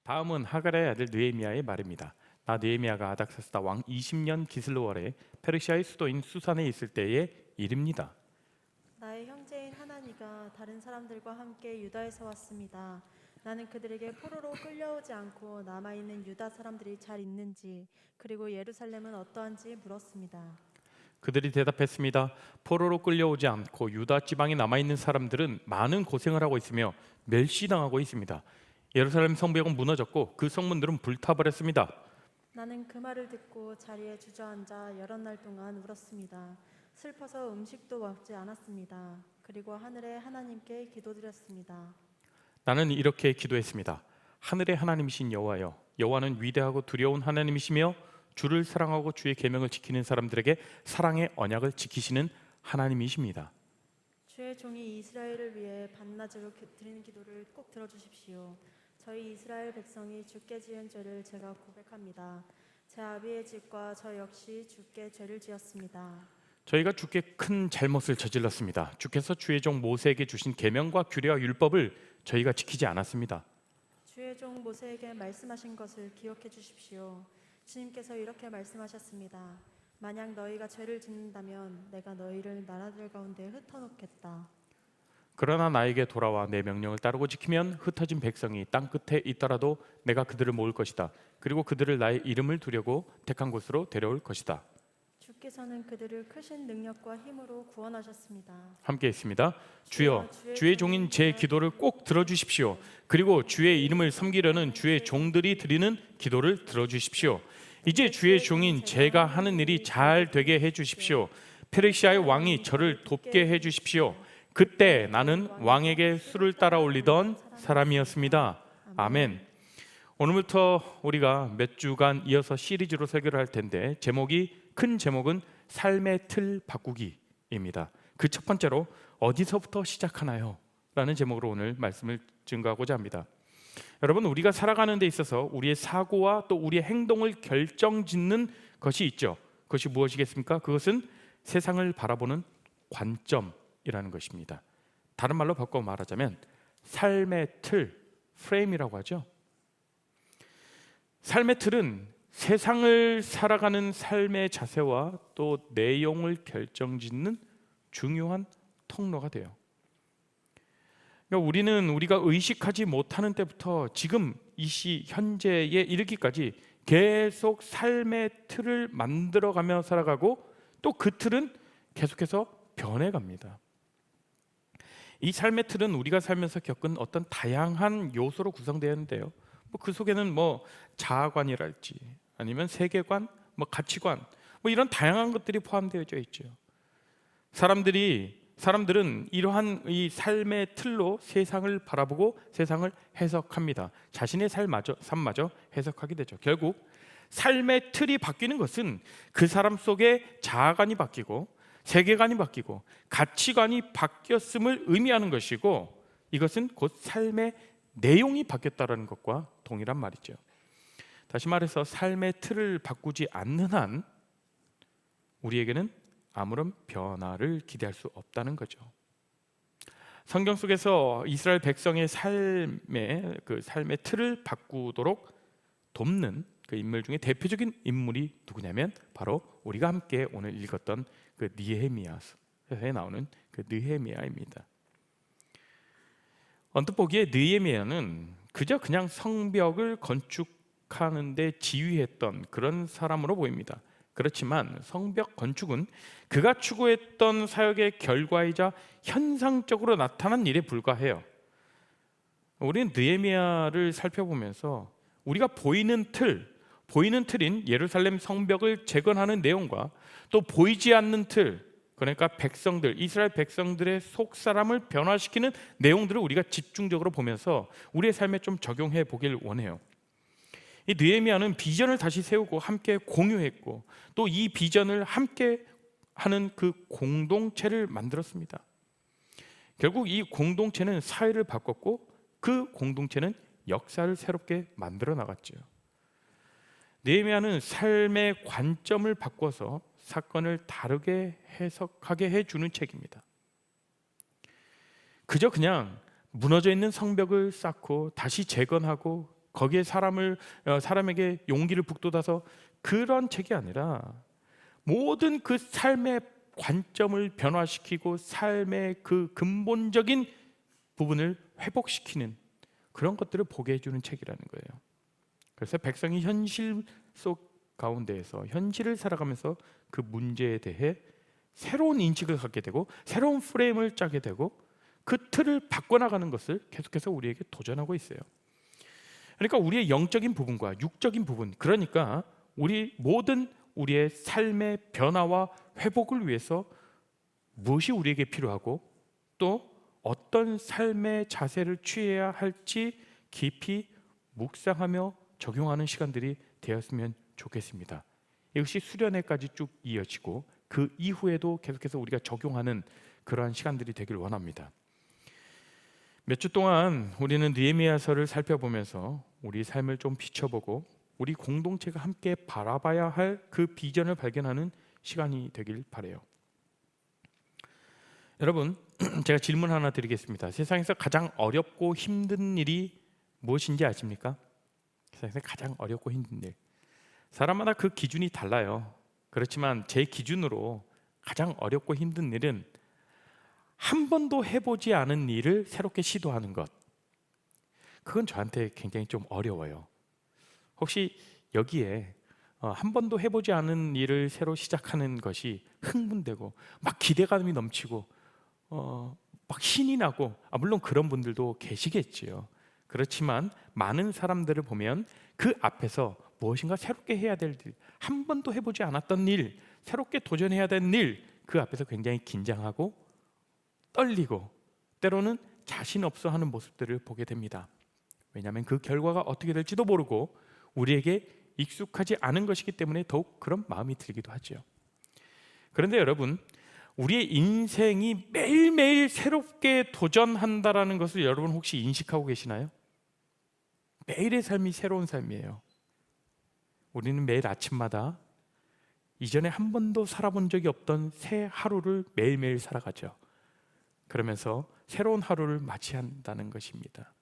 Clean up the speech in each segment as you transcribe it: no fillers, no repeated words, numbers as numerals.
다음은 하갈의 아들 느헤미야의 말입니다. 나 느헤미야가 아닥사스다 왕 20년 기슬로월에 페르시아의 수도인 수산에 있을 때의 일입니다. 나의 형제인 하나니가 다른 사람들과 함께 유다에서 왔습니다. 나는 그들에게 포로로 끌려오지 않고 남아있는 유다 사람들이 잘 있는지 그리고 예루살렘은 어떠한지 물었습니다. 그들이 대답했습니다. 포로로 끌려오지 않고 유다 지방에 남아있는 사람들은 많은 고생을 하고 있으며 멸시당하고 있습니다. 예루살렘 성벽은 무너졌고 그 성문들은 불타버렸습니다. 나는 그 말을 듣고 자리에 주저앉아 여러 날 동안 울었습니다. 슬퍼서 음식도 먹지 않았습니다. 그리고 하늘의 하나님께 기도드렸습니다. 나는 이렇게 기도했습니다. 하늘의 하나님이신 여호와여, 여호와는 위대하고 두려운 하나님이시며 주를 사랑하고 주의 계명을 지키는 사람들에게 사랑의 언약을 지키시는 하나님이십니다. 주의 종이 이스라엘을 위해 반나절로 드리는 기도를 꼭 들어주십시오. 저희 이스라엘 백성이 주께 지은 죄를 제가 고백합니다. 제 아비의 집과 저 역시 주께 죄를 지었습니다. 저희가 주께 큰 잘못을 저질렀습니다. 주께서 주의 종 모세에게 주신 계명과 규례와 율법을 저희가 지키지 않았습니다. 주의 종 모세에게 말씀하신 것을 기억해 주십시오. 주님께서 이렇게 말씀하셨습니다. 만약 너희가 죄를 짓는다면 내가 너희를 나라들 가운데 흩어놓겠다. 그러나 나에게 돌아와 내 명령을 따르고 지키면 흩어진 백성이 땅 끝에 있더라도 내가 그들을 모을 것이다. 그리고 그들을 나의 이름을 두려고 택한 곳으로 데려올 것이다. 주께서는 그들을 크신 능력과 힘으로 구원하셨습니다. 함께 있습니다. 주여, 주의 종인 제 기도를 꼭 들어주십시오. 그리고 주의 이름을 섬기려는 주의 종들이 드리는 기도를 들어주십시오. 이제 주의 종인 제가 하는 일이 잘 되게 해주십시오. 페르시아의 왕이 저를 돕게 해주십시오. 그때 나는 왕에게 술을 따라 올리던 사람이었습니다. 아멘. 오늘부터 우리가 몇 주간 이어서 시리즈로 설교를 할 텐데 큰 제목은 삶의 틀 바꾸기입니다. 그 첫 번째로 어디서부터 시작하나요? 라는 제목으로 오늘 말씀을 증거하고자 합니다. 여러분, 우리가 살아가는 데 있어서 우리의 사고와 또 우리의 행동을 결정짓는 것이 있죠. 그것이 무엇이겠습니까? 그것은 세상을 바라보는 관점이라는 것입니다. 다른 말로 바꿔 말하자면 삶의 틀, 프레임이라고 하죠. 삶의 틀은 세상을 살아가는 삶의 자세와 또 내용을 결정짓는 중요한 통로가 돼요. 그러니까 우리는 우리가 의식하지 못하는 때부터 지금 이 현재에 이르기까지 계속 삶의 틀을 만들어가며 살아가고 또 그 틀은 계속해서 변해갑니다. 이 삶의 틀은 우리가 살면서 겪은 어떤 다양한 요소로 구성되어 있는데요. 그 속에는 자아관이랄지 아니면 세계관, 가치관 이런 다양한 것들이 포함되어 있죠. 사람들은 이러한 이 삶의 틀로 세상을 바라보고 세상을 해석합니다. 자신의 삶마저 해석하게 되죠. 결국 삶의 틀이 바뀌는 것은 그 사람 속에 자아관이 바뀌고 세계관이 바뀌고 가치관이 바뀌었음을 의미하는 것이고 이것은 곧 삶의 내용이 바뀌었다는 것과 동일한 말이죠. 다시 말해서 삶의 틀을 바꾸지 않는 한 우리에게는 아무런 변화를 기대할 수 없다는 거죠. 성경 속에서 이스라엘 백성의 삶의 틀을 바꾸도록 돕는 그 인물 중에 대표적인 인물이 누구냐면 바로 우리가 함께 오늘 읽었던 그 느헤미야서에 나오는 그 느헤미야입니다. 언뜻 보기에 느헤미야는 그냥 성벽을 건축하는데 지휘했던 그런 사람으로 보입니다. 그렇지만 성벽 건축은 그가 추구했던 사역의 결과이자 현상적으로 나타난 일에 불과해요. 우리는 느헤미야를 살펴보면서 우리가 보이는 틀인 예루살렘 성벽을 재건하는 내용과 또 보이지 않는 틀, 그러니까 이스라엘 백성들의 속사람을 변화시키는 내용들을 우리가 집중적으로 보면서 우리의 삶에 좀 적용해 보길 원해요. 이 느헤미야는 비전을 다시 세우고 함께 공유했고 또 이 비전을 함께 하는 그 공동체를 만들었습니다. 결국 이 공동체는 사회를 바꿨고 그 공동체는 역사를 새롭게 만들어 나갔죠. 느헤미야는 삶의 관점을 바꿔서 사건을 다르게 해석하게 해주는 책입니다. 그냥 무너져 있는 성벽을 쌓고 다시 재건하고 거기에 사람에게 용기를 북돋아서 그런 책이 아니라 모든 그 삶의 관점을 변화시키고 삶의 그 근본적인 부분을 회복시키는 그런 것들을 보게 해주는 책이라는 거예요. 그래서 백성이 현실 속 가운데에서 현실을 살아가면서 그 문제에 대해 새로운 인식을 갖게 되고 새로운 프레임을 짜게 되고 그 틀을 바꿔나가는 것을 계속해서 우리에게 도전하고 있어요. 그러니까 우리의 영적인 부분과 육적인 부분, 그러니까 우리의 삶의 변화와 회복을 위해서 무엇이 우리에게 필요하고 또 어떤 삶의 자세를 취해야 할지 깊이 묵상하며 적용하는 시간들이 되었으면 좋겠습니다. 이것이 수련회까지 쭉 이어지고 그 이후에도 계속해서 우리가 적용하는 그러한 시간들이 되길 원합니다. 몇 주 동안 우리는 느헤미야서를 살펴보면서 우리 삶을 좀 비춰보고 우리 공동체가 함께 바라봐야 할 그 비전을 발견하는 시간이 되길 바라요. 여러분, 제가 질문 하나 드리겠습니다. 세상에서 가장 어렵고 힘든 일이 무엇인지 아십니까? 세상에서 가장 어렵고 힘든 일. 사람마다 그 기준이 달라요. 그렇지만 제 기준으로 가장 어렵고 힘든 일은 한 번도 해보지 않은 일을 새롭게 시도하는 것. 그건 저한테 굉장히 좀 어려워요. 혹시 여기에 한 번도 해보지 않은 일을 새로 시작하는 것이 흥분되고 막 기대감이 넘치고 막 신이 나고 물론 그런 분들도 계시겠지요. 그렇지만 많은 사람들을 보면 그 앞에서 무엇인가 새롭게 해야 될 일, 한 번도 해보지 않았던 일, 새롭게 도전해야 되는 일, 그 앞에서 굉장히 긴장하고 떨리고 때로는 자신 없어 하는 모습들을 보게 됩니다. 왜냐하면 그 결과가 어떻게 될지도 모르고 우리에게 익숙하지 않은 것이기 때문에 더욱 그런 마음이 들기도 하죠. 그런데 여러분, 우리의 인생이 매일매일 새롭게 도전한다라는 것을 여러분 혹시 인식하고 계시나요? 매일의 삶이 새로운 삶이에요. 우리는 매일 아침마다 이전에 한 번도 살아본 적이 없던 새 하루를 매일매일 살아가죠. 그러면서 새로운 하루를 맞이한다는 것입니다.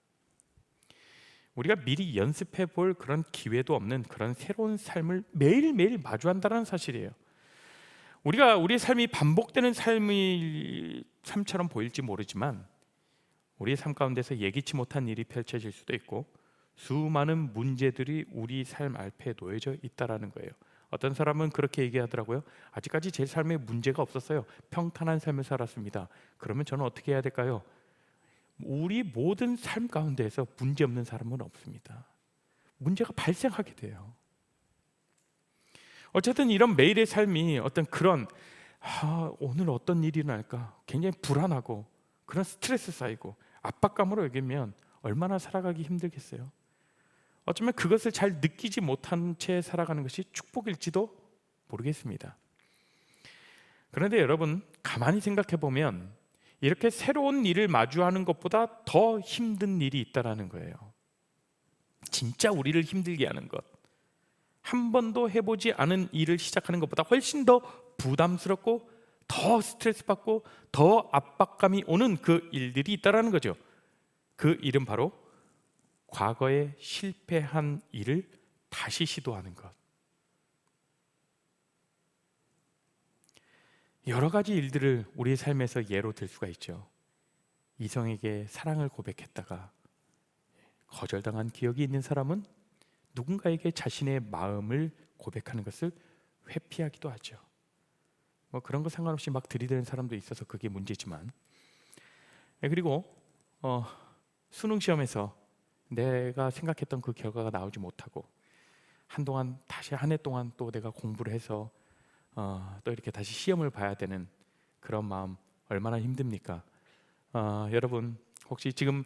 우리가 미리 연습해 볼 그런 기회도 없는 그런 새로운 삶을 매일매일 마주한다는 사실이에요. 우리의 삶이 반복되는 삶처럼 보일지 모르지만 우리의 삶 가운데서 예기치 못한 일이 펼쳐질 수도 있고 수많은 문제들이 우리 삶 앞에 놓여져 있다라는 거예요. 어떤 사람은 그렇게 얘기하더라고요. 아직까지 제 삶에 문제가 없었어요. 평탄한 삶을 살았습니다. 그러면 저는 어떻게 해야 될까요? 우리 모든 삶 가운데에서 문제 없는 사람은 없습니다. 문제가 발생하게 돼요. 어쨌든 이런 매일의 삶이 어떤 그런 오늘 어떤 일이 날까 굉장히 불안하고 그런 스트레스 쌓이고 압박감으로 여기면 얼마나 살아가기 힘들겠어요. 어쩌면 그것을 잘 느끼지 못한 채 살아가는 것이 축복일지도 모르겠습니다. 그런데 여러분, 가만히 생각해 보면 이렇게 새로운 일을 마주하는 것보다 더 힘든 일이 있다라는 거예요. 진짜 우리를 힘들게 하는 것, 한 번도 해보지 않은 일을 시작하는 것보다 훨씬 더 부담스럽고 더 스트레스 받고 더 압박감이 오는 그 일들이 있다라는 거죠. 그 일은 바로 과거에 실패한 일을 다시 시도하는 것. 여러 가지 일들을 우리의 삶에서 예로 들 수가 있죠. 이성에게 사랑을 고백했다가 거절당한 기억이 있는 사람은 누군가에게 자신의 마음을 고백하는 것을 회피하기도 하죠. 그런 거 상관없이 막 들이대는 사람도 있어서 그게 문제지만, 그리고 수능 시험에서 내가 생각했던 그 결과가 나오지 못하고 한동안 다시 한 해 동안 또 내가 공부를 해서 또 이렇게 다시 시험을 봐야 되는 그런 마음 얼마나 힘듭니까? 여러분 혹시 지금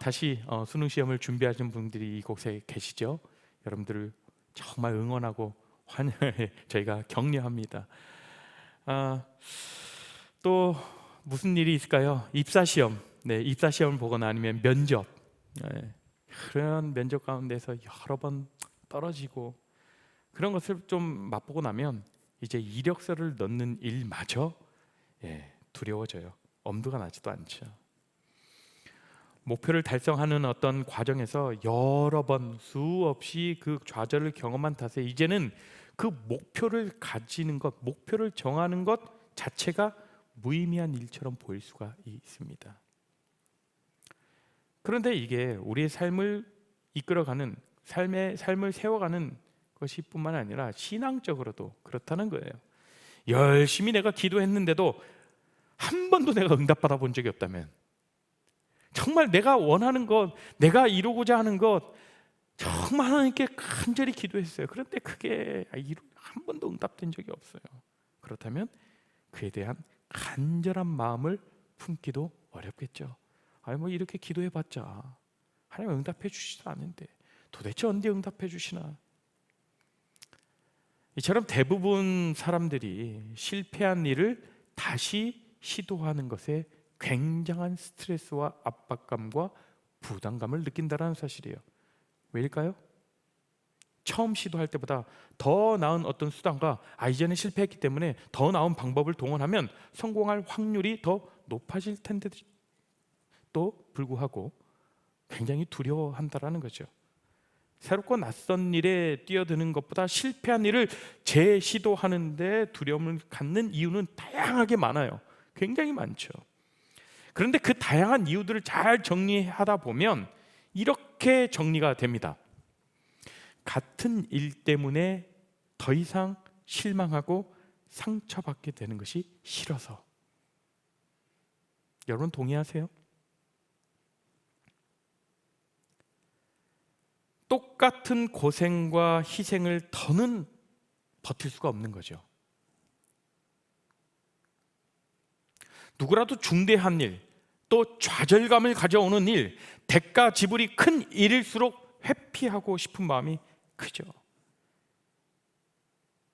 다시 수능 시험을 준비하시는 분들이 이곳에 계시죠? 여러분들을 정말 응원하고 저희가 격려합니다. 또 무슨 일이 있을까요? 입사 시험, 입사 시험을 보거나 아니면 면접, 그런 면접 가운데서 여러 번 떨어지고 그런 것을 좀 맛보고 나면 이제 이력서를 넣는 일마저 두려워져요. 엄두가 나지도 않죠. 목표를 달성하는 어떤 과정에서 여러 번 수없이 그 좌절을 경험한 탓에 이제는 그 목표를 가지는 것, 목표를 정하는 것 자체가 무의미한 일처럼 보일 수가 있습니다. 그런데 이게 우리의 삶을 이끌어가는 삶을 세워가는 것이 뿐만 아니라 신앙적으로도 그렇다는 거예요. 열심히 내가 기도했는데도 한 번도 내가 응답받아 본 적이 없다면, 정말 내가 원하는 것, 내가 이루고자 하는 것 정말 하나님께 간절히 기도했어요. 그런데 그게 한 번도 응답된 적이 없어요. 그렇다면 그에 대한 간절한 마음을 품기도 어렵겠죠. 뭐 이렇게 기도해봤자 하나님 응답해 주시지도 않는데 도대체 언제 응답해 주시나. 이처럼 대부분 사람들이 실패한 일을 다시 시도하는 것에 굉장한 스트레스와 압박감과 부담감을 느낀다는 사실이에요. 왜일까요? 처음 시도할 때보다 더 나은 어떤 수단과 이제는 실패했기 때문에 더 나은 방법을 동원하면 성공할 확률이 더 높아질 텐데도 불구하고 굉장히 두려워한다라는 거죠. 새롭고 낯선 일에 뛰어드는 것보다 실패한 일을 재시도하는데 두려움을 갖는 이유는 다양하게 많아요. 굉장히 많죠. 그런데 그 다양한 이유들을 잘 정리하다 보면 이렇게 정리가 됩니다. 같은 일 때문에 더 이상 실망하고 상처받게 되는 것이 싫어서. 여러분 동의하세요? 똑같은 고생과 희생을 더는 버틸 수가 없는 거죠. 누구라도 중대한 일, 또 좌절감을 가져오는 일, 대가 지불이 큰 일일수록 회피하고 싶은 마음이 크죠.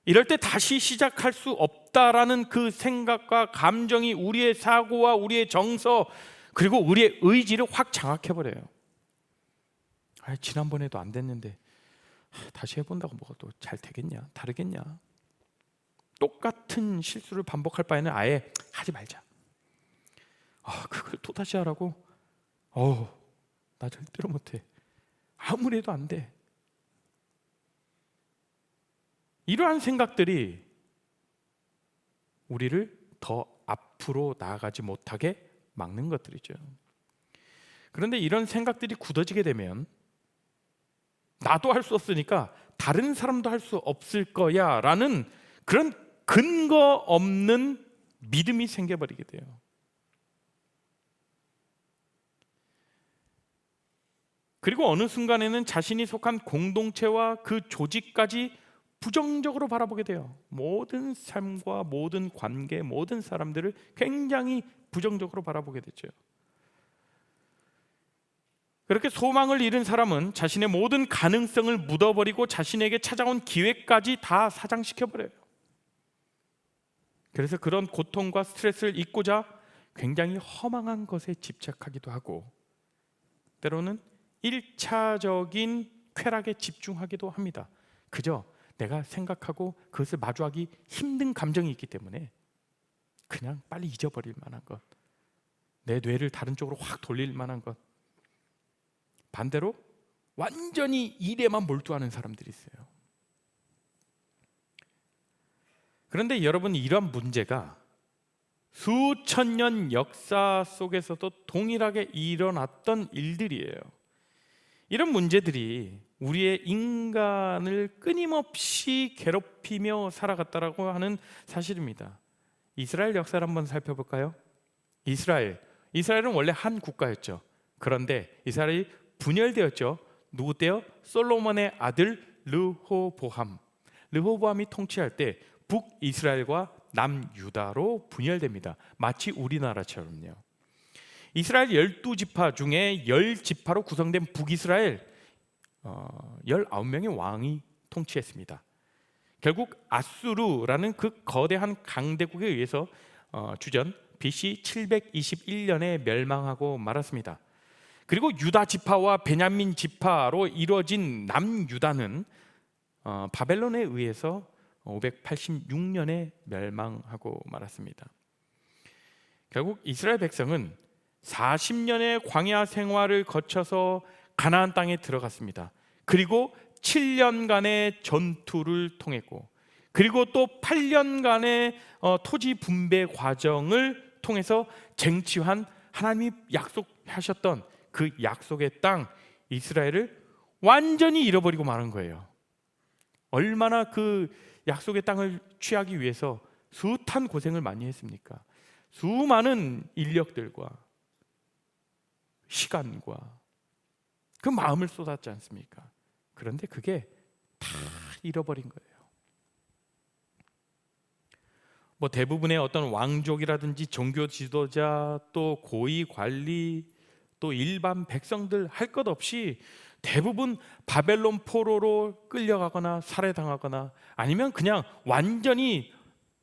이럴 때 다시 시작할 수 없다라는 그 생각과 감정이 우리의 사고와 우리의 정서 그리고 우리의 의지를 확 장악해버려요. 지난번에도 안 됐는데 다시 해본다고 뭐가 또 잘 되겠냐, 다르겠냐. 똑같은 실수를 반복할 바에는 아예 하지 말자. 그걸 또다시 하라고? 나 절대로 못해. 아무리 해도 안 돼. 이러한 생각들이 우리를 더 앞으로 나아가지 못하게 막는 것들이죠. 그런데 이런 생각들이 굳어지게 되면 나도 할 수 없으니까 다른 사람도 할 수 없을 거야 라는 그런 근거 없는 믿음이 생겨버리게 돼요. 그리고 어느 순간에는 자신이 속한 공동체와 그 조직까지 부정적으로 바라보게 돼요. 모든 삶과 모든 관계, 모든 사람들을 굉장히 부정적으로 바라보게 되죠. 그렇게 소망을 잃은 사람은 자신의 모든 가능성을 묻어버리고 자신에게 찾아온 기회까지 다 사장시켜버려요. 그래서 그런 고통과 스트레스를 잊고자 굉장히 허망한 것에 집착하기도 하고 때로는 1차적인 쾌락에 집중하기도 합니다. 그저 내가 생각하고 그것을 마주하기 힘든 감정이 있기 때문에 그냥 빨리 잊어버릴 만한 것, 내 뇌를 다른 쪽으로 확 돌릴 만한 것. 반대로 완전히 일에만 몰두하는 사람들이 있어요. 그런데 여러분, 이런 문제가 수천 년 역사 속에서도 동일하게 일어났던 일들이에요. 이런 문제들이 우리의 인간을 끊임없이 괴롭히며 살아갔다라고 하는 사실입니다. 이스라엘 역사를 한번 살펴볼까요? 이스라엘은 원래 한 국가였죠. 그런데 이스라엘이 분열되었죠. 누구 때요? 솔로몬의 아들 르호보암이 통치할 때 북이스라엘과 남유다로 분열됩니다. 마치 우리나라처럼요. 이스라엘 12지파 중에 10지파로 구성된 북이스라엘 19명의 왕이 통치했습니다. 결국 아수르라는 그 거대한 강대국에 의해서 주전 BC 721년에 멸망하고 말았습니다. 그리고 유다 지파와 베냐민 지파로 이루어진 남유다는 바벨론에 의해서 586년에 멸망하고 말았습니다. 결국 이스라엘 백성은 40년의 광야 생활을 거쳐서 가나안 땅에 들어갔습니다. 그리고 7년간의 전투를 통했고, 그리고 또 8년간의 토지 분배 과정을 통해서 쟁취한 하나님이 약속하셨던 그 약속의 땅 이스라엘을 완전히 잃어버리고 마는 거예요. 얼마나 그 약속의 땅을 취하기 위해서 숱한 고생을 많이 했습니까? 수많은 인력들과 시간과 그 마음을 쏟았지 않습니까? 그런데 그게 다 잃어버린 거예요. 뭐 대부분의 어떤 왕족이라든지 종교 지도자, 또 고위 관리, 또 일반 백성들 할 것 없이 대부분 바벨론 포로로 끌려가거나 살해당하거나 아니면 그냥 완전히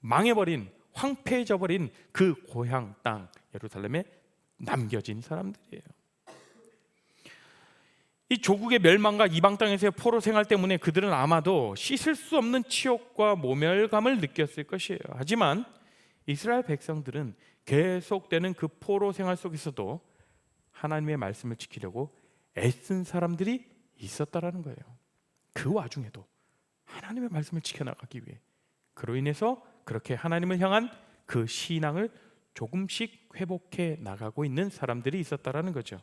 망해버린, 황폐해져 버린 그 고향 땅 예루살렘에 남겨진 사람들이에요. 이 조국의 멸망과 이방 땅에서의 포로 생활 때문에 그들은 아마도 씻을 수 없는 치욕과 모멸감을 느꼈을 것이에요. 하지만 이스라엘 백성들은 계속되는 그 포로 생활 속에서도 하나님의 말씀을 지키려고 애쓴 사람들이 있었다라는 거예요. 그 와중에도 하나님의 말씀을 지켜나가기 위해, 그로 인해서 그렇게 하나님을 향한 그 신앙을 조금씩 회복해 나가고 있는 사람들이 있었다라는 거죠.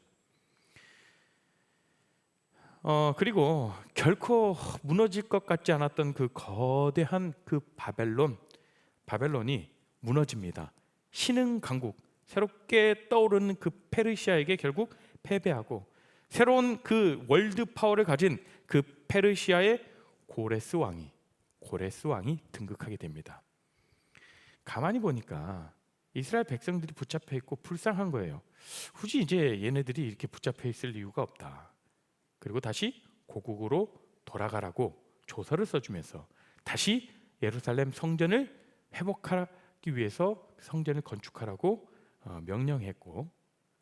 그리고 결코 무너질 것 같지 않았던 그 거대한 그 바벨론이 무너집니다. 신흥 강국, 새롭게 떠오르는 그 페르시아에게 결국 패배하고 새로운 그 월드 파워를 가진 그 페르시아의 고레스 왕이 등극하게 됩니다. 가만히 보니까 이스라엘 백성들이 붙잡혀 있고 불쌍한 거예요. 굳이 이제 얘네들이 이렇게 붙잡혀 있을 이유가 없다. 그리고 다시 고국으로 돌아가라고 조서를 써주면서 다시 예루살렘 성전을 회복하기 위해서 성전을 건축하라고 명령했고,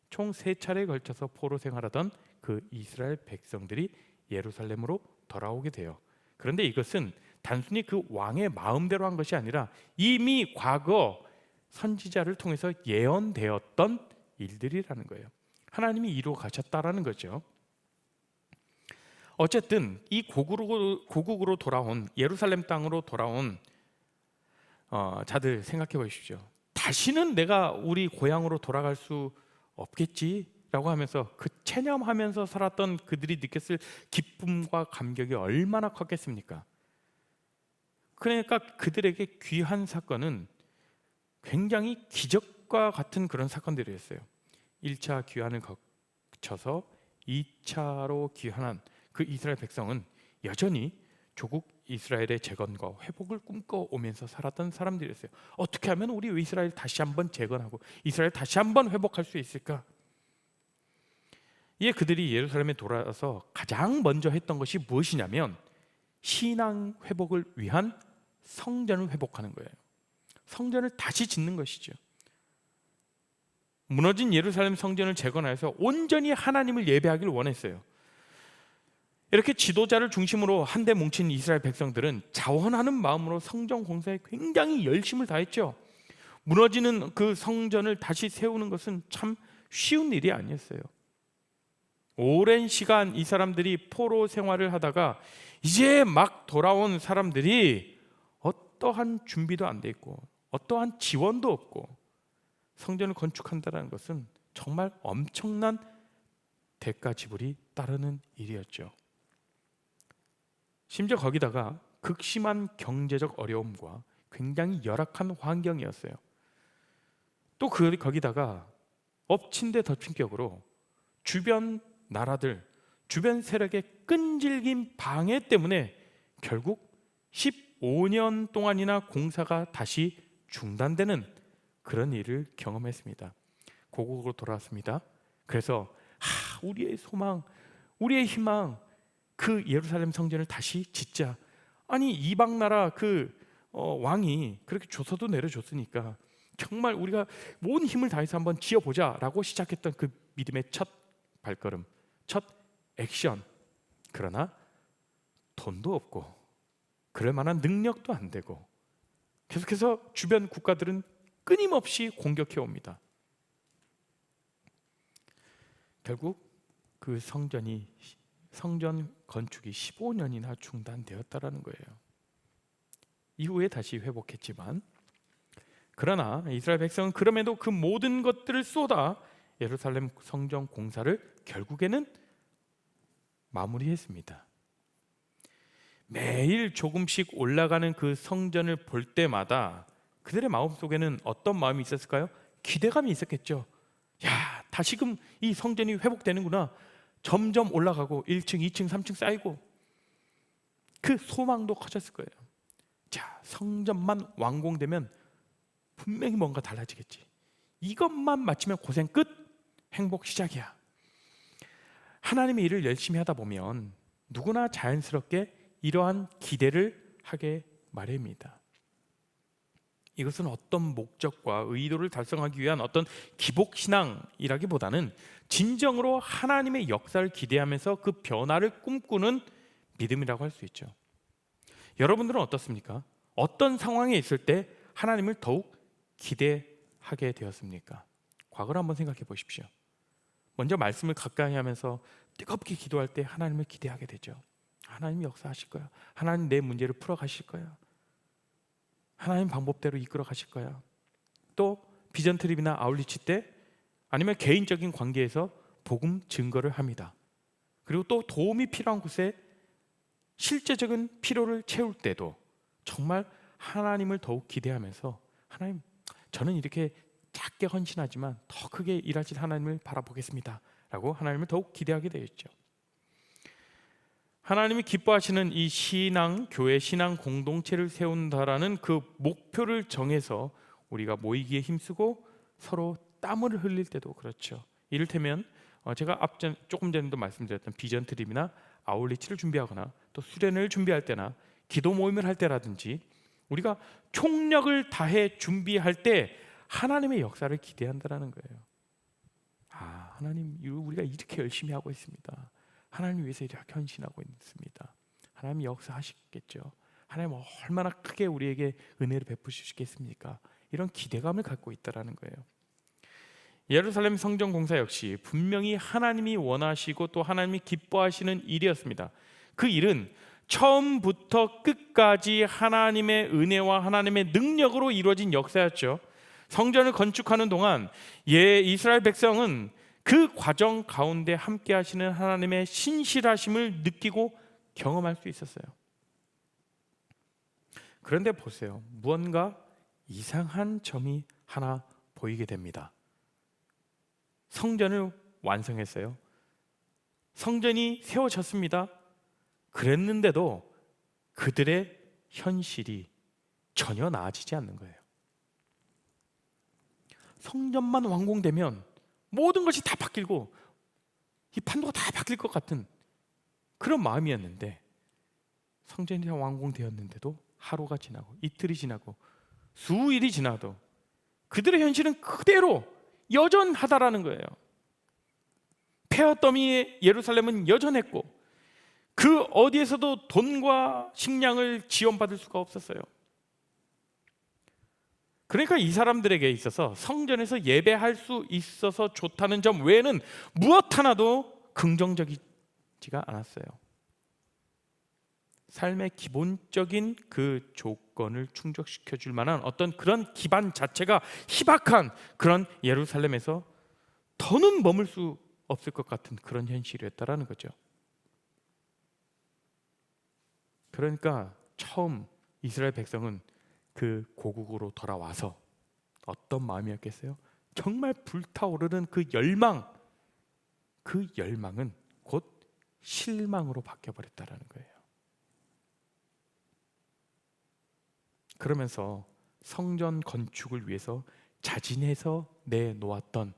총 3차례에 걸쳐서 포로 생활하던 그 이스라엘 백성들이 예루살렘으로 돌아오게 돼요. 그런데 이것은 단순히 그 왕의 마음대로 한 것이 아니라 이미 과거 선지자를 통해서 예언되었던 일들이라는 거예요. 하나님이 이루어 가셨다라는 거죠. 어쨌든 이 고국으로 돌아온, 예루살렘 땅으로 돌아온 자들 생각해 보십시오. 다시는 내가 우리 고향으로 돌아갈 수 없겠지라고 하면서 그 체념하면서 살았던 그들이 느꼈을 기쁨과 감격이 얼마나 컸겠습니까? 그러니까 그들에게 귀한 사건은 굉장히 기적과 같은 그런 사건들이었어요. 1차 귀환을 거쳐서 2차로 귀환한 그 이스라엘 백성은 여전히 조국 이스라엘의 재건과 회복을 꿈꿔오면서 살았던 사람들이었어요. 어떻게 하면 우리 이스라엘 다시 한번 재건하고 이스라엘 다시 한번 회복할 수 있을까? 이에 그들이 예루살렘에 돌아와서 가장 먼저 했던 것이 무엇이냐면 신앙 회복을 위한 성전을 회복하는 거예요. 성전을 다시 짓는 것이죠. 무너진 예루살렘 성전을 재건하여서 온전히 하나님을 예배하기를 원했어요. 이렇게 지도자를 중심으로 한데 뭉친 이스라엘 백성들은 자원하는 마음으로 성전 공사에 굉장히 열심을 다했죠. 무너지는 그 성전을 다시 세우는 것은 참 쉬운 일이 아니었어요. 오랜 시간 이 사람들이 포로 생활을 하다가 이제 막 돌아온 사람들이 어떠한 준비도 안 돼 있고 어떠한 지원도 없고 성전을 건축한다는 것은 정말 엄청난 대가 지불이 따르는 일이었죠. 심지어 거기다가 극심한 경제적 어려움과 굉장히 열악한 환경이었어요. 또 거기다가 엎친 데 덮친 격으로 주변 나라들, 주변 세력의 끈질긴 방해 때문에 결국 15년 동안이나 공사가 다시 중단되는 그런 일을 경험했습니다. 고국으로 돌아왔습니다. 그래서 우리의 소망, 우리의 희망, 그 예루살렘 성전을 다시 짓자. 아니 이방 나라 그 왕이 그렇게 조서도 내려줬으니까 정말 우리가 온 힘을 다해서 한번 지어보자라고 시작했던 그 믿음의 첫 발걸음, 첫 액션. 그러나 돈도 없고 그럴 만한 능력도 안 되고 계속해서 주변 국가들은 끊임없이 공격해 옵니다. 결국 그 성전 건축이 15년이나 중단되었다라는 거예요. 이후에 다시 회복했지만, 그러나 이스라엘 백성은 그럼에도 그 모든 것들을 쏟아 예루살렘 성전 공사를 결국에는 마무리했습니다. 매일 조금씩 올라가는 그 성전을 볼 때마다 그들의 마음속에는 어떤 마음이 있었을까요? 기대감이 있었겠죠. 야, 다시금 이 성전이 회복되는구나. 점점 올라가고 1층, 2층, 3층 쌓이고, 그 소망도 커졌을 거예요. 자, 성전만 완공되면 분명히 뭔가 달라지겠지. 이것만 마치면 고생 끝, 행복 시작이야. 하나님의 일을 열심히 하다 보면 누구나 자연스럽게 이러한 기대를 하게 마련입니다. 이것은 어떤 목적과 의도를 달성하기 위한 어떤 기복신앙이라기보다는 진정으로 하나님의 역사를 기대하면서 그 변화를 꿈꾸는 믿음이라고 할 수 있죠. 여러분들은 어떻습니까? 어떤 상황에 있을 때 하나님을 더욱 기대하게 되었습니까? 과거를 한번 생각해 보십시오. 먼저 말씀을 가까이 하면서 뜨겁게 기도할 때 하나님을 기대하게 되죠. 하나님이 역사하실 거야. 하나님 내 문제를 풀어가실 거야. 하나님 방법대로 이끌어 가실 거야. 또 비전 트립이나 아울리치 때, 아니면 개인적인 관계에서 복음 증거를 합니다. 그리고 또 도움이 필요한 곳에 실제적인 필요를 채울 때도 정말 하나님을 더욱 기대하면서, 하나님, 저는 이렇게 작게 헌신하지만 더 크게 일하실 하나님을 바라보겠습니다 라고 하나님을 더욱 기대하게 되었죠. 하나님이 기뻐하시는 이 신앙, 교회 신앙 공동체를 세운다라는 그 목표를 정해서 우리가 모이기에 힘쓰고 서로 땀을 흘릴 때도 그렇죠. 이를테면 제가 조금 전에도 말씀드렸던 비전 트립이나 아울리치를 준비하거나 또 수련회를 준비할 때나 기도 모임을 할 때라든지, 우리가 총력을 다해 준비할 때 하나님의 역사를 기대한다라는 거예요. 아, 하나님, 우리가 이렇게 열심히 하고 있습니다. 하나님 위해서 이렇게 헌신하고 있습니다. 하나님이 역사하시겠죠. 하나님 얼마나 크게 우리에게 은혜를 베푸시겠습니까? 이런 기대감을 갖고 있다라는 거예요. 예루살렘 성전 공사 역시 분명히 하나님이 원하시고 또 하나님이 기뻐하시는 일이었습니다. 그 일은 처음부터 끝까지 하나님의 은혜와 하나님의 능력으로 이루어진 역사였죠. 성전을 건축하는 동안 이스라엘 백성은 그 과정 가운데 함께 하시는 하나님의 신실하심을 느끼고 경험할 수 있었어요. 그런데 보세요. 무언가 이상한 점이 하나 보이게 됩니다. 성전을 완성했어요. 성전이 세워졌습니다. 그랬는데도 그들의 현실이 전혀 나아지지 않는 거예요. 성전만 완공되면 모든 것이 다 바뀌고 이 판도가 다 바뀔 것 같은 그런 마음이었는데, 성전이 완공되었는데도 하루가 지나고 이틀이 지나고 수일이 지나도 그들의 현실은 그대로 여전하다라는 거예요. 폐허더미의 예루살렘은 여전했고 그 어디에서도 돈과 식량을 지원받을 수가 없었어요. 그러니까 이 사람들에게 있어서 성전에서 예배할 수 있어서 좋다는 점 외에는 무엇 하나도 긍정적이지가 않았어요. 삶의 기본적인 그 조건을 충족시켜 줄 만한 어떤 그런 기반 자체가 희박한 그런 예루살렘에서 더는 머물 수 없을 것 같은 그런 현실이었다라는 거죠. 그러니까 처음 이스라엘 백성은 그 고국으로 돌아와서 어떤 마음이었겠어요? 정말 불타오르는 그 열망, 그 열망은 곧 실망으로 바뀌어버렸다는 거예요. 그러면서 성전 건축을 위해서 자진해서 내놓았던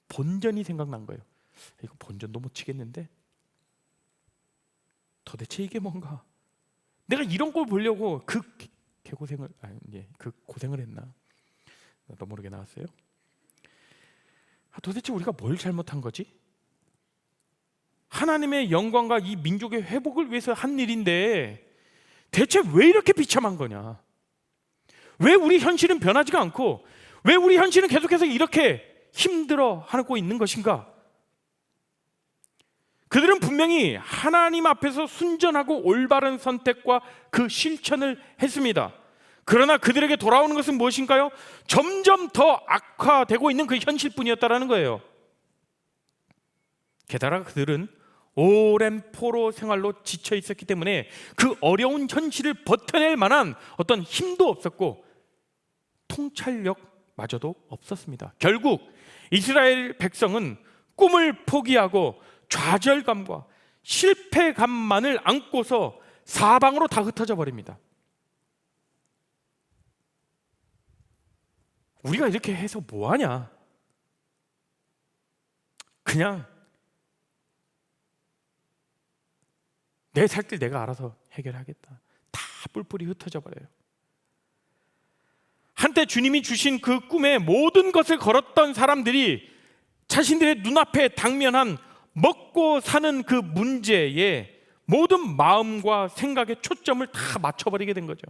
본전이 생각난 거예요. 이거 본전도 못 치겠는데? 도대체 이게 뭔가? 내가 이런 걸 보려고 그 고생을 했나? 나도 모르게 나왔어요. 도대체 우리가 뭘 잘못한 거지? 하나님의 영광과 이 민족의 회복을 위해서 한 일인데 대체 왜 이렇게 비참한 거냐? 왜 우리 현실은 변하지가 않고 왜 우리 현실은 계속해서 이렇게 힘들어 하고 있는 것인가? 그들은 분명히 하나님 앞에서 순전하고 올바른 선택과 그 실천을 했습니다. 그러나 그들에게 돌아오는 것은 무엇인가요? 점점 더 악화되고 있는 그 현실뿐이었다라는 거예요. 게다가 그들은 오랜 포로 생활로 지쳐 있었기 때문에 그 어려운 현실을 버텨낼 만한 어떤 힘도 없었고 통찰력마저도 없었습니다. 결국 이스라엘 백성은 꿈을 포기하고 좌절감과 실패감만을 안고서 사방으로 다 흩어져 버립니다. 우리가 이렇게 해서 뭐하냐? 그냥 내 살 길 내가 알아서 해결하겠다. 다 뿔뿔이 흩어져 버려요. 한때 주님이 주신 그 꿈에 모든 것을 걸었던 사람들이 자신들의 눈앞에 당면한 먹고 사는 그 문제에 모든 마음과 생각의 초점을 다 맞춰버리게 된 거죠.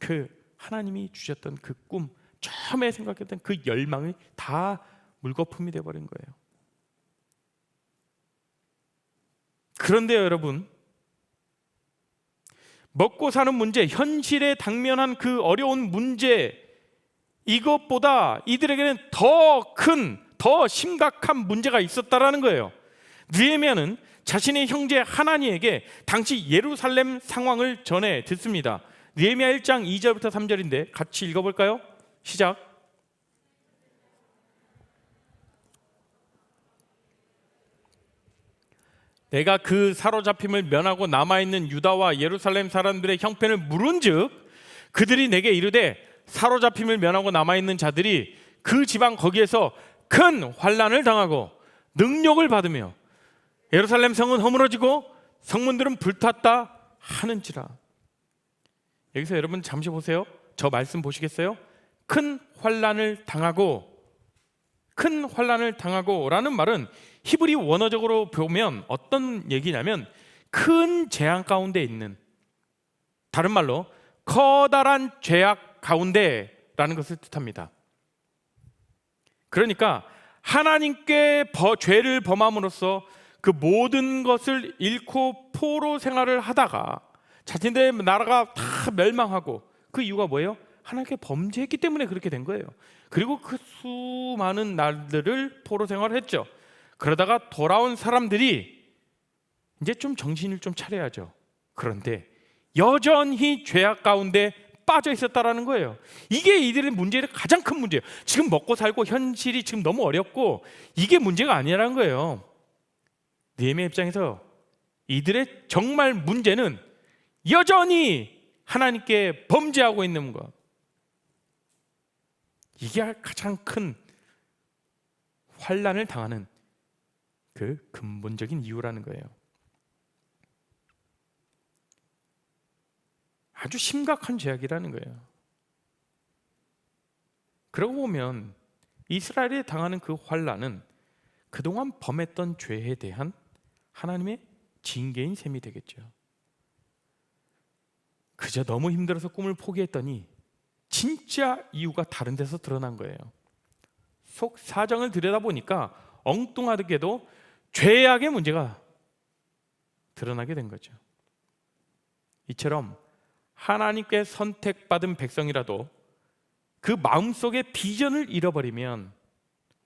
그 하나님이 주셨던 그 꿈, 처음에 생각했던 그 열망이 다 물거품이 돼버린 거예요. 그런데 여러분, 먹고 사는 문제, 현실에 당면한 그 어려운 문제, 이것보다 이들에게는 더 큰, 더 심각한 문제가 있었다라는 거예요. 느헤미야는 자신의 형제 하나니에게 당시 예루살렘 상황을 전해 듣습니다. 느헤미야 1장 2절부터 3절인데 같이 읽어볼까요? 시작. 내가 그 사로잡힘을 면하고 남아있는 유다와 예루살렘 사람들의 형편을 물은즉 그들이 내게 이르되 사로잡힘을 면하고 남아있는 자들이 그 지방 거기에서 큰 환난을 당하고 능력을 받으며 예루살렘 성은 허물어지고 성문들은 불탔다 하는지라. 여기서 여러분 잠시 보세요. 저 말씀 보시겠어요? 큰 환난을 당하고 라는 말은 히브리 원어적으로 보면 어떤 얘기냐면 큰 재앙 가운데 있는, 다른 말로 커다란 죄악 가운데라는 것을 뜻합니다. 그러니까 하나님께 죄를 범함으로써 그 모든 것을 잃고 포로 생활을 하다가 자신들의 나라가 다 멸망하고, 그 이유가 뭐예요? 하나님께 범죄했기 때문에 그렇게 된 거예요. 그리고 그 수많은 날들을 포로 생활을 했죠. 그러다가 돌아온 사람들이 이제 좀 정신을 좀 차려야죠. 그런데 여전히 죄악 가운데 빠져 있었다라는 거예요. 이게 이들의 문제의 가장 큰 문제예요. 지금 먹고 살고 현실이 지금 너무 어렵고 이게 문제가 아니라는 거예요. 느헤미야 입장에서 이들의 정말 문제는 여전히 하나님께 범죄하고 있는 것, 이게 가장 큰 환난을 당하는 그 근본적인 이유라는 거예요. 아주 심각한 죄악이라는 거예요. 그러고 보면 이스라엘이 당하는 그 환난은 그동안 범했던 죄에 대한 하나님의 징계인 셈이 되겠죠. 그저 너무 힘들어서 꿈을 포기했더니 진짜 이유가 다른 데서 드러난 거예요. 속 사정을 들여다보니까 엉뚱하게도 죄악의 문제가 드러나게 된 거죠. 이처럼 하나님께 선택받은 백성이라도 그 마음속의 비전을 잃어버리면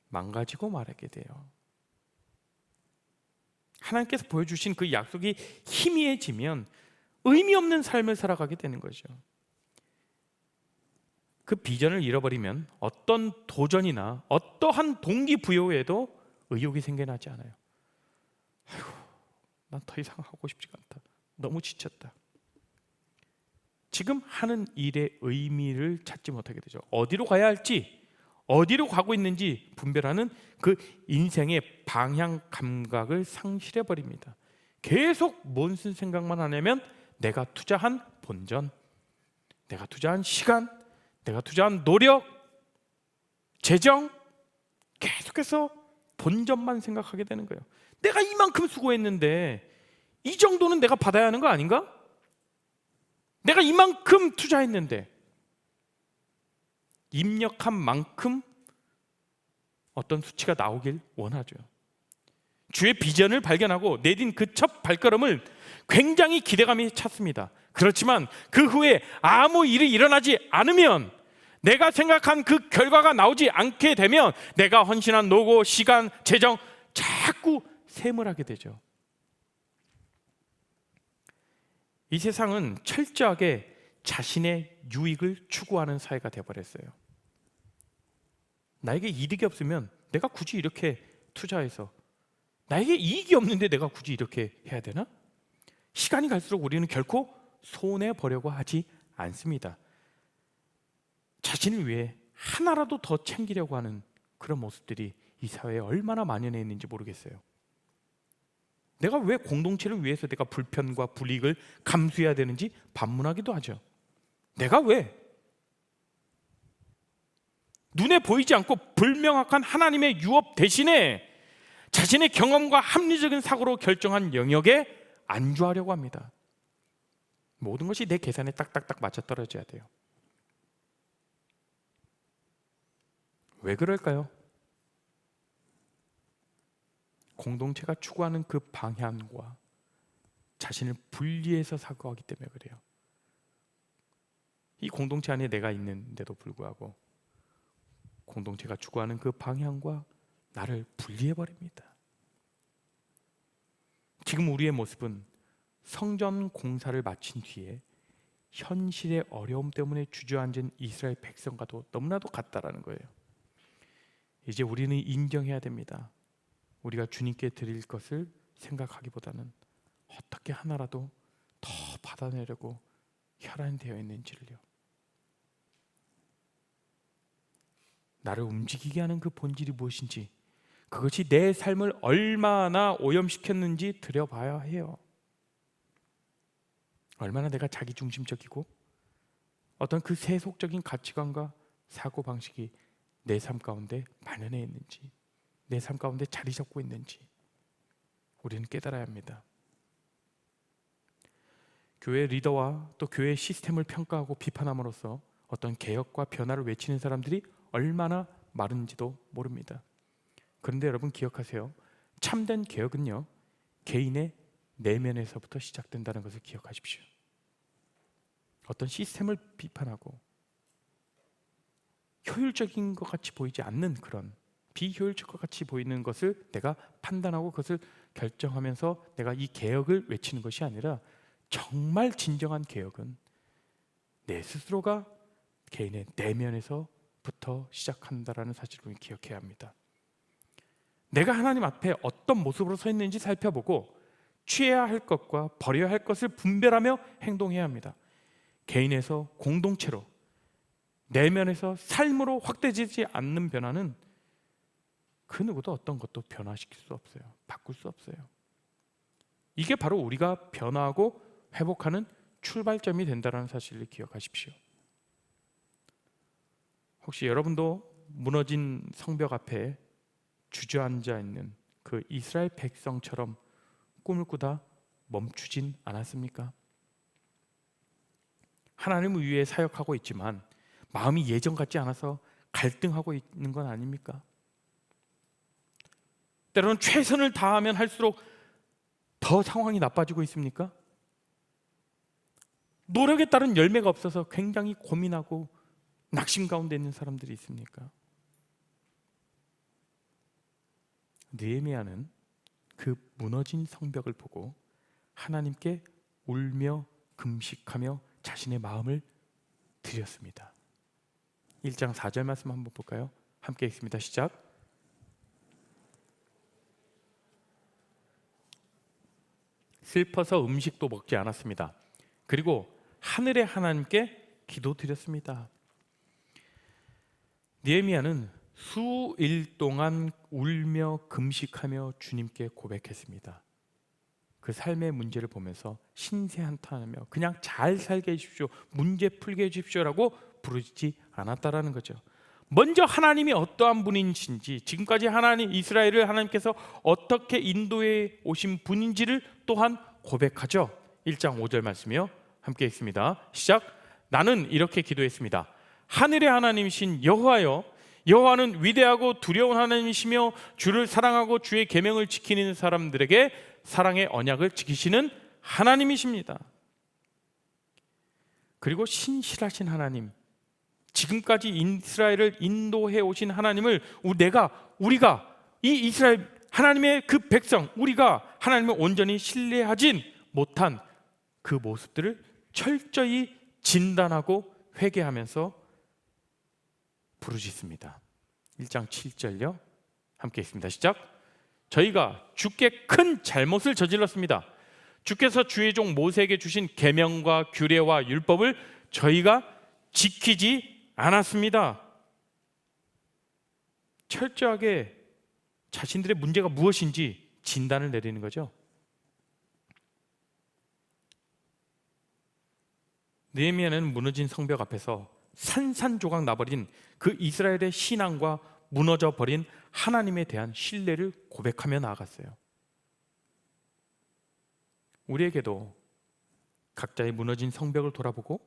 망가지고 말하게 돼요. 하나님께서 보여주신 그 약속이 희미해지면 의미 없는 삶을 살아가게 되는 거죠. 그 비전을 잃어버리면 어떤 도전이나 어떠한 동기부여에도 의욕이 생겨나지 않아요. 아이고, 난 더 이상 하고 싶지가 않다. 너무 지쳤다. 지금 하는 일의 의미를 찾지 못하게 되죠. 어디로 가야 할지, 어디로 가고 있는지 분별하는 그 인생의 방향 감각을 상실해 버립니다. 계속 무슨 생각만 하냐면 내가 투자한 본전, 내가 투자한 시간, 내가 투자한 노력, 재정, 계속해서 본전만 생각하게 되는 거예요. 내가 이만큼 수고했는데 이 정도는 내가 받아야 하는 거 아닌가? 내가 이만큼 투자했는데 입력한 만큼 어떤 수치가 나오길 원하죠. 주의 비전을 발견하고 내딘 그 첫 발걸음을 굉장히 기대감이 찼습니다. 그렇지만 그 후에 아무 일이 일어나지 않으면, 내가 생각한 그 결과가 나오지 않게 되면 내가 헌신한 노고, 시간, 재정 자꾸 샘을하게 되죠. 이 세상은 철저하게 자신의 유익을 추구하는 사회가 되어버렸어요. 나에게 이득이 없으면 내가 굳이 이렇게 투자해서, 나에게 이익이 없는데 내가 굳이 이렇게 해야 되나? 시간이 갈수록 우리는 결코 손해보려고 하지 않습니다. 자신을 위해 하나라도 더 챙기려고 하는 그런 모습들이 이 사회에 얼마나 만연해 있는지 모르겠어요. 내가 왜 공동체를 위해서 내가 불편과 불이익을 감수해야 되는지 반문하기도 하죠. 내가 왜? 눈에 보이지 않고 불명확한 하나님의 유업 대신에 자신의 경험과 합리적인 사고로 결정한 영역에 안주하려고 합니다. 모든 것이 내 계산에 딱딱딱 맞아떨어져야 돼요. 왜 그럴까요? 공동체가 추구하는 그 방향과 자신을 분리해서 사고하기 때문에 그래요. 이 공동체 안에 내가 있는데도 불구하고 공동체가 추구하는 그 방향과 나를 분리해버립니다. 지금 우리의 모습은 성전 공사를 마친 뒤에 현실의 어려움 때문에 주저앉은 이스라엘 백성과도 너무나도 같다라는 거예요. 이제 우리는 인정해야 됩니다. 우리가 주님께 드릴 것을 생각하기보다는 어떻게 하나라도 더 받아내려고 혈안이 되어 있는지를요. 나를 움직이게 하는 그 본질이 무엇인지, 그것이 내 삶을 얼마나 오염시켰는지 들여봐야 해요. 얼마나 내가 자기중심적이고 어떤 그 세속적인 가치관과 사고방식이 내 삶 가운데 만연해 있는지, 내 삶 가운데 자리 잡고 있는지 우리는 깨달아야 합니다. 교회 리더와 또 교회 시스템을 평가하고 비판함으로써 어떤 개혁과 변화를 외치는 사람들이 얼마나 많은지도 모릅니다. 그런데 여러분 기억하세요. 참된 개혁은요, 개인의 내면에서부터 시작된다는 것을 기억하십시오. 어떤 시스템을 비판하고 효율적인 것 같이 보이지 않는 그런 비효율적 것 같이 보이는 것을 내가 판단하고 그것을 결정하면서 내가 이 개혁을 외치는 것이 아니라, 정말 진정한 개혁은 내 스스로가 개인의 내면에서부터 시작한다라는 사실을 기억해야 합니다. 내가 하나님 앞에 어떤 모습으로 서 있는지 살펴보고 취해야 할 것과 버려야 할 것을 분별하며 행동해야 합니다. 개인에서 공동체로, 내면에서 삶으로 확대되지 않는 변화는 그 누구도 어떤 것도 변화시킬 수 없어요. 바꿀 수 없어요. 이게 바로 우리가 변화하고 회복하는 출발점이 된다는 사실을 기억하십시오. 혹시 여러분도 무너진 성벽 앞에 주저앉아 있는 그 이스라엘 백성처럼 꿈을 꾸다 멈추진 않았습니까? 하나님을 위해 사역하고 있지만 마음이 예전 같지 않아서 갈등하고 있는 건 아닙니까? 때로는 최선을 다하면 할수록 더 상황이 나빠지고 있습니까? 노력에 따른 열매가 없어서 굉장히 고민하고 낙심 가운데 있는 사람들이 있습니까? 느헤미야는 그 무너진 성벽을 보고 하나님께 울며 금식하며 자신의 마음을 드렸습니다. 1장 4절 말씀 한번 볼까요? 함께 읽습니다. 시작. 슬퍼서 음식도 먹지 않았습니다. 그리고 하늘의 하나님께 기도드렸습니다. 느헤미야는 수일 동안 울며 금식하며 주님께 고백했습니다. 그 삶의 문제를 보면서 신세한탄하며 그냥 잘 살게 해주십시오, 문제 풀게 해주십시오라고 부르지 않았다라는 거죠. 먼저 하나님이 어떠한 분인지, 지금까지 하나님 이스라엘을 하나님께서 어떻게 인도해 오신 분인지를 또한 고백하죠. 1장 5절 말씀이요. 함께 읽습니다. 시작. 나는 이렇게 기도했습니다. 하늘의 하나님이신 여호와여, 여호와는 위대하고 두려운 하나님이시며 주를 사랑하고 주의 계명을 지키는 사람들에게 사랑의 언약을 지키시는 하나님이십니다. 그리고 신실하신 하나님, 지금까지 이스라엘을 인도해 오신 하나님을 우리가 이 이스라엘 하나님의 그 백성, 우리가 하나님을 온전히 신뢰하진 못한 그 모습들을 철저히 진단하고 회개하면서 부르짖습니다. 1장 7절요. 함께 읽습니다. 시작. 저희가 주께 큰 잘못을 저질렀습니다. 주께서 주의 종 모세에게 주신 계명과 규례와 율법을 저희가 지키지 않았습니다. 철저하게 자신들의 문제가 무엇인지 진단을 내리는 거죠. 느헤미야는 무너진 성벽 앞에서 산산조각 나버린 그 이스라엘의 신앙과 무너져 버린 하나님에 대한 신뢰를 고백하며 나아갔어요. 우리에게도 각자의 무너진 성벽을 돌아보고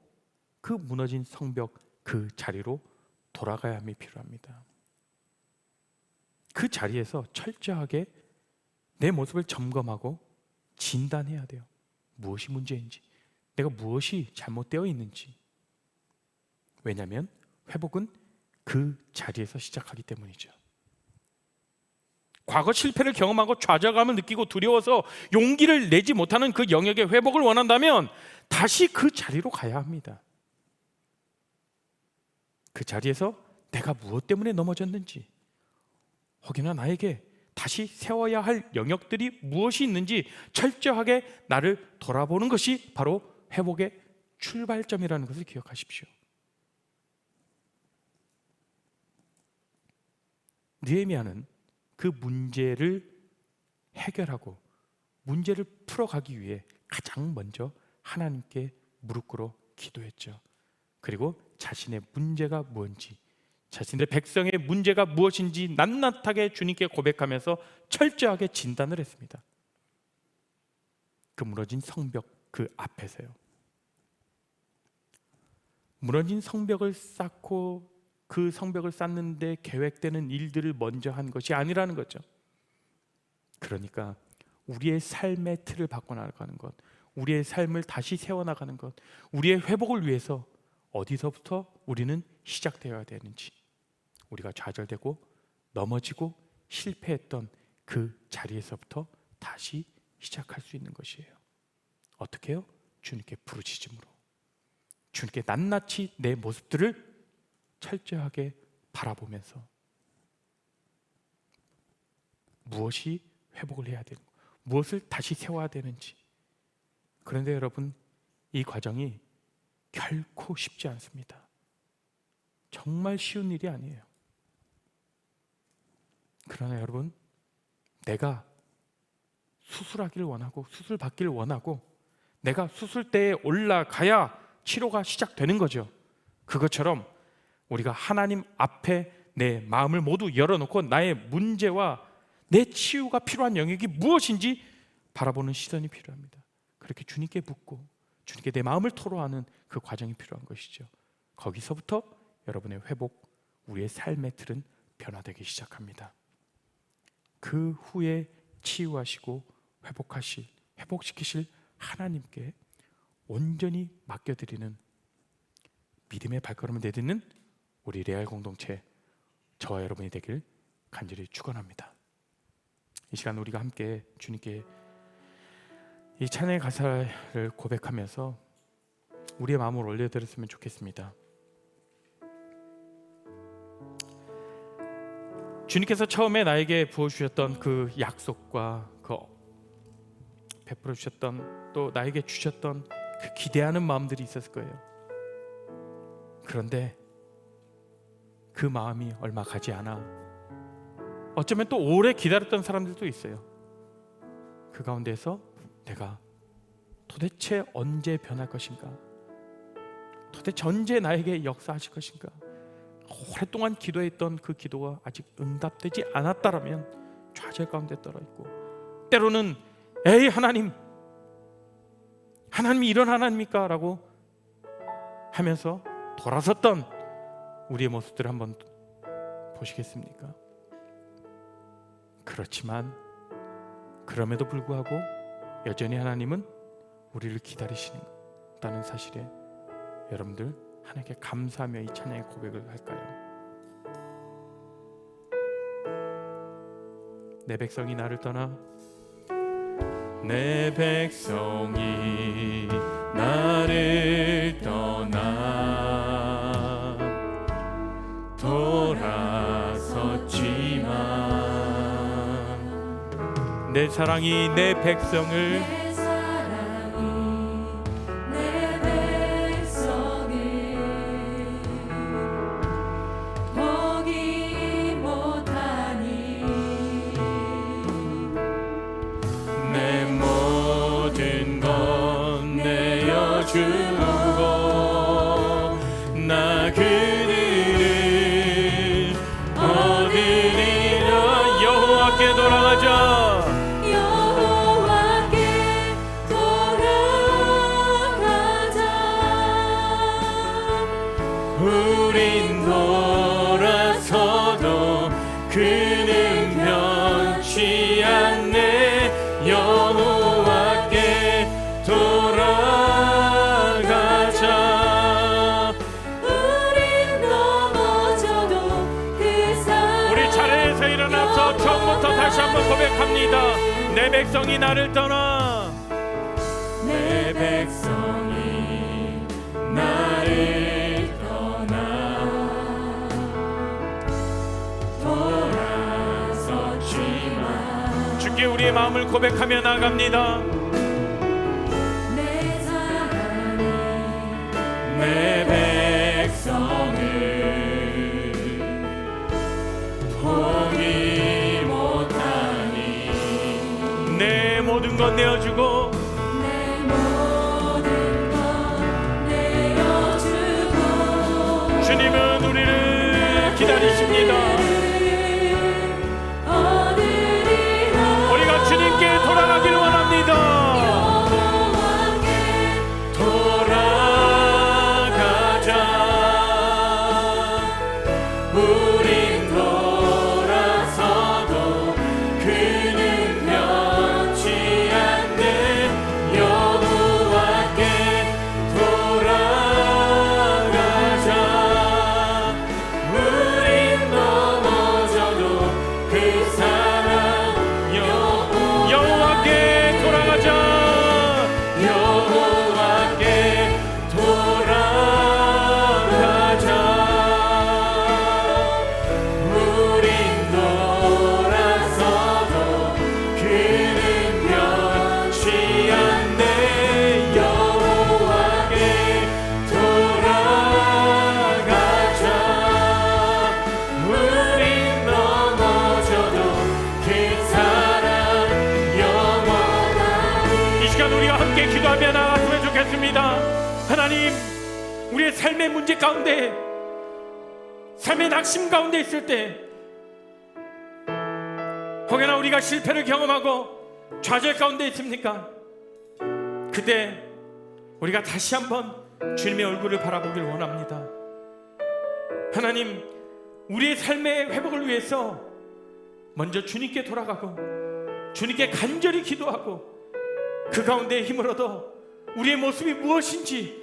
그 무너진 성벽 그 자리로 돌아가야 함이 필요합니다. 그 자리에서 철저하게 내 모습을 점검하고 진단해야 돼요. 무엇이 문제인지, 내가 무엇이 잘못되어 있는지. 왜냐하면 회복은 그 자리에서 시작하기 때문이죠. 과거 실패를 경험하고 좌절감을 느끼고 두려워서 용기를 내지 못하는 그 영역의 회복을 원한다면 다시 그 자리로 가야 합니다. 그 자리에서 내가 무엇 때문에 넘어졌는지, 혹여나 나에게 다시 세워야 할 영역들이 무엇이 있는지 철저하게 나를 돌아보는 것이 바로 회복의 출발점이라는 것을 기억하십시오. 느헤미야는 그 문제를 해결하고 문제를 풀어가기 위해 가장 먼저 하나님께 무릎 꿇어 기도했죠. 그리고 자신의 문제가 무엇인지, 자신의 백성의 문제가 무엇인지 낱낱하게 주님께 고백하면서 철저하게 진단을 했습니다. 그 무너진 성벽 그 앞에서요. 무너진 성벽을 쌓고 그 성벽을 쌓는데 계획되는 일들을 먼저 한 것이 아니라는 거죠. 그러니까 우리의 삶의 틀을 바꿔나가는 것, 우리의 삶을 다시 세워나가는 것, 우리의 회복을 위해서 어디서부터 우리는 시작되어야 되는지, 우리가 좌절되고 넘어지고 실패했던 그 자리에서부터 다시 시작할 수 있는 것이에요. 어떻게 해요? 주님께 부르짖음으로, 주님께 낱낱이 내 모습들을 철저하게 바라보면서 무엇이 회복을 해야 되는, 무엇을 다시 세워야 되는지. 그런데 여러분, 이 과정이 결코 쉽지 않습니다. 정말 쉬운 일이 아니에요. 그러나 여러분, 내가 수술하기를 원하고 수술 받기를 원하고 내가 수술대에 올라가야 치료가 시작되는 거죠. 그것처럼 우리가 하나님 앞에 내 마음을 모두 열어놓고 나의 문제와 내 치유가 필요한 영역이 무엇인지 바라보는 시선이 필요합니다. 그렇게 주님께 묻고 주님께 내 마음을 토로하는 그 과정이 필요한 것이죠. 거기서부터 여러분의 회복, 우리의 삶의 틀은 변화되기 시작합니다. 그 후에 치유하시고 회복시키실 하나님께 온전히 맡겨드리는 믿음의 발걸음을 내딛는 우리 레알 공동체, 저와 여러분이 되길 간절히 축원합니다. 이 시간 우리가 함께 주님께 이 찬양의 가사를 고백하면서 우리의 마음을 올려드렸으면 좋겠습니다. 주님께서 처음에 나에게 부어주셨던 그 약속과 그 베풀어 주셨던, 또 나에게 주셨던 그 기대하는 마음들이 있었을 거예요. 그런데 그 마음이 얼마 가지 않아 어쩌면 또 오래 기다렸던 사람들도 있어요. 그 가운데서 내가 도대체 언제 변할 것인가, 도대체 언제 나에게 역사하실 것인가, 오랫동안 기도했던 그 기도가 아직 응답되지 않았다라면 좌절 가운데 떨어 있고, 때로는 에이 하나님이 이런 하나님입니까? 라고 하면서 돌아섰던 우리의 모습들을 한번 보시겠습니까? 그렇지만 그럼에도 불구하고 여전히 하나님은 우리를 기다리신다는 사실에 여러분들 하나님께 감사하며 이 찬양의 고백을 할까요? 내 백성이 나를 떠나, 내 백성이 나를 떠나 돌아섰지만 내 사랑이 내 백성을 보기 못하니 내 모든 것 내어주고 나 그들을 얻으리라. 여호와께 돌아가자. 우린 돌아서도 그는 변치 않네. 여호와께 돌아가자. 우린 넘어져도 그 사랑. 우리 자리에서 일어나서 처음부터 다시 한번 고백합니다. 내 백성이 나를 떠나, 내 백성이 나를 주께 우리의 마음을 고백하며 나갑니다. 내 사랑이 내 백성을 포기 못하니 내 모든 것 내어주고 내 모든 것 내어주고 주님은 우리를 기다리십니다. 주님께 돌아가기를 원합니다. 돌아가자. 우린 돌아서도 그는 변치 않네. 여호와께 돌아가자. 우린 넘어져도 그 사랑 여호와께 돌아가자. 여호와께 돌아가자. 우린 돌아서도 그는 변치 않네. 여호와께 돌아가자. 우린 넘어져도 그 사랑 이 시간 우리가 함께 기도하며 나갔으면 좋겠습니다. 하나님, 우리의 삶의 문제 가운데, 삶의 낙심 가운데 있을 때, 혹여나 우리가 실패를 경험하고 좌절 가운데 있습니까? 그때 우리가 다시 한번 주님의 얼굴을 바라보길 원합니다. 하나님, 우리의 삶의 회복을 위해서 먼저 주님께 돌아가고 주님께 간절히 기도하고 그 가운데 힘을 얻어 우리의 모습이 무엇인지,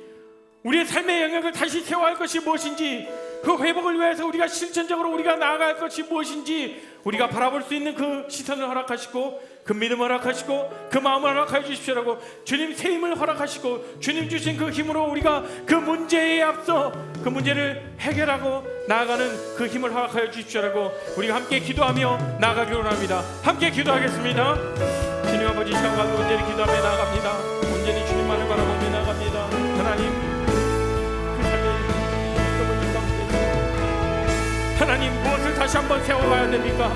우리의 삶의 영역을 다시 세워야 할 것이 무엇인지, 그 회복을 위해서 우리가 실천적으로 우리가 나아갈 것이 무엇인지 우리가 바라볼 수 있는 그 시선을 허락하시고 그 믿음을 허락하시고 그 마음을 허락하여 주십시오라고 주님 새 힘을 허락하시고 주님 주신 그 힘으로 우리가 그 문제에 앞서 그 문제를 해결하고 나아가는 그 힘을 허락하여 주십시오라고 우리가 함께 기도하며 나아가기로 합니다. 함께 기도하겠습니다. 주님 아버지, 시간 가운데 온전히 기도하며 나아갑니다. 온전히 주님만을 바라보며 나아갑니다. 하나님, 그 삶의 하나님 무엇을 다시 한번 세워가야 됩니까?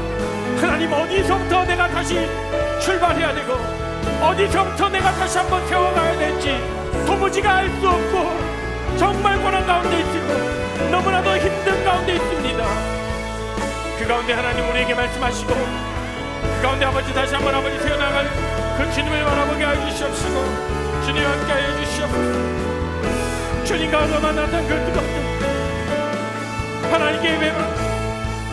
하나님, 어디서부터 내가 다시 출발해야 되고 어디서부터 내가 다시 한번 세워가야 될지 도무지가 알 수 없고 정말 고난 가운데 있고 너무나도 힘든 가운데 있습니다. 그 가운데 하나님 우리에게 말씀하시고 그 가운데 아버지 다시 한번 아버지 세워나갈 그 주님을 바라보게 해주시옵시고 주님 함께 해주시옵소서. 주님과 얻어 만났던 그 뜨겁던 하나님께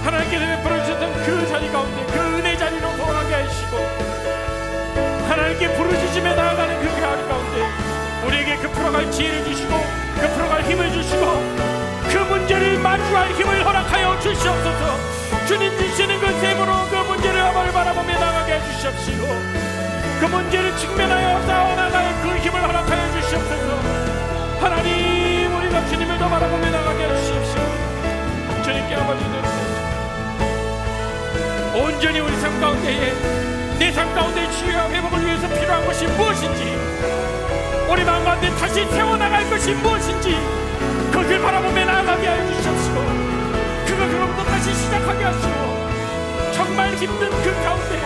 하나님께서 베풀어 주셨던 그 자리 가운데 그 은혜 자리로 돌아가게 하시고 하나님께 부르짖으며 나아가는 그 자리 가운데 우리에게 그 풀어갈 지혜를 주시고 그 풀어갈 힘을 주시고 그 문제를 마주할 힘을 허락하여 주시옵소서. 주님 주시는 그 셈으로 그 문제를 바라보며 나가게 해주시옵시고 그 문제를 직면하여 싸워나갈 그 힘을 허락하여 주시옵소서. 하나님 우리가 주님을 더 바라보며 나가게 해주시옵시고 주님께 아버지 온전히 우리 삶 가운데에 내 삶 가운데 치유와 회복을 위해서 필요한 것이 무엇인지 우리 마음 가운데 다시 세워나갈 것이 무엇인지 그것을 바라보며 나아가게 하여 주시옵시고 그것으로부터 다시 시작하게 하시고 정말 힘든 그 가운데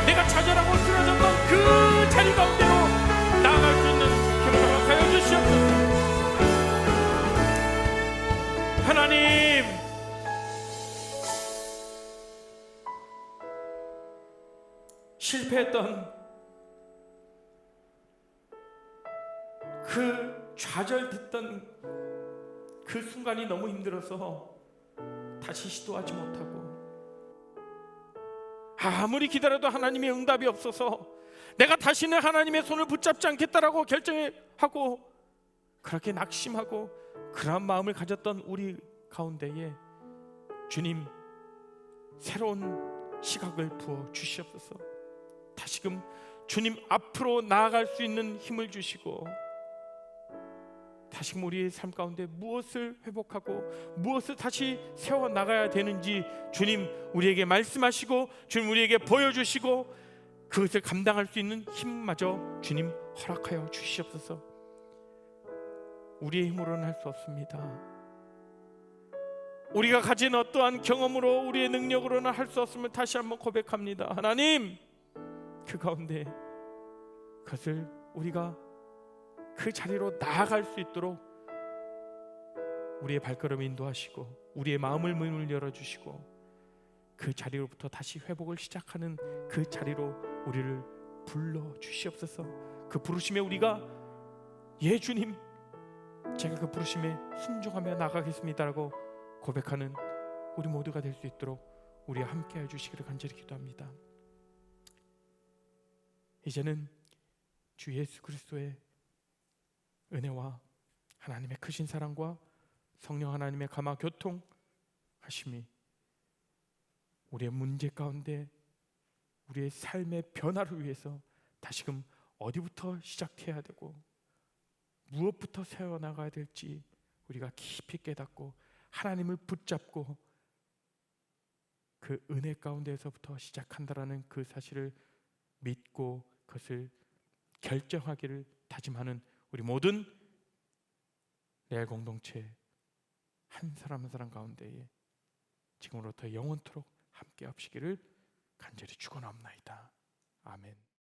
내가 좌절하고 쓰러졌던 그 자리 가운데로 나아갈 수 있는 힘을 허락하여 주시옵소서. 하나님 실패했던 그 좌절됐던 그 순간이 너무 힘들어서 다시 시도하지 못하고 아무리 기다려도 하나님의 응답이 없어서 내가 다시는 하나님의 손을 붙잡지 않겠다라고 결정하고 그렇게 낙심하고 그런 마음을 가졌던 우리 가운데에 주님 새로운 시각을 부어 주시옵소서. 다시금 주님 앞으로 나아갈 수 있는 힘을 주시고 다시금 우리의 삶 가운데 무엇을 회복하고 무엇을 다시 세워나가야 되는지 주님 우리에게 말씀하시고 주님 우리에게 보여주시고 그것을 감당할 수 있는 힘마저 주님 허락하여 주시옵소서. 우리의 힘으로는 할 수 없습니다. 우리가 가진 어떠한 경험으로 우리의 능력으로는 할 수 없음을 다시 한번 고백합니다. 하나님 그 가운데 그것을 우리가 그 자리로 나아갈 수 있도록 우리의 발걸음을 인도하시고 우리의 마음을 문을 열어주시고 그 자리로부터 다시 회복을 시작하는 그 자리로 우리를 불러주시옵소서. 그 부르심에 우리가 예 주님 제가 그 부르심에 순종하며 나가겠습니다라고 고백하는 우리 모두가 될 수 있도록 우리와 함께해 주시기를 간절히 기도합니다. 이제는 주 예수 그리스도의 은혜와 하나님의 크신 사랑과 성령 하나님의 감화 교통하심이 우리의 문제 가운데 우리의 삶의 변화를 위해서 다시금 어디부터 시작해야 되고 무엇부터 세워나가야 될지 우리가 깊이 깨닫고 하나님을 붙잡고 그 은혜 가운데에서부터 시작한다라는 그 사실을 믿고 그것을 결정하기를 다짐하는 우리 모든 레알 공동체 한 사람 한 사람 가운데에 지금으로부터 영원토록 함께 하시기를 간절히 축원합니다. 아멘.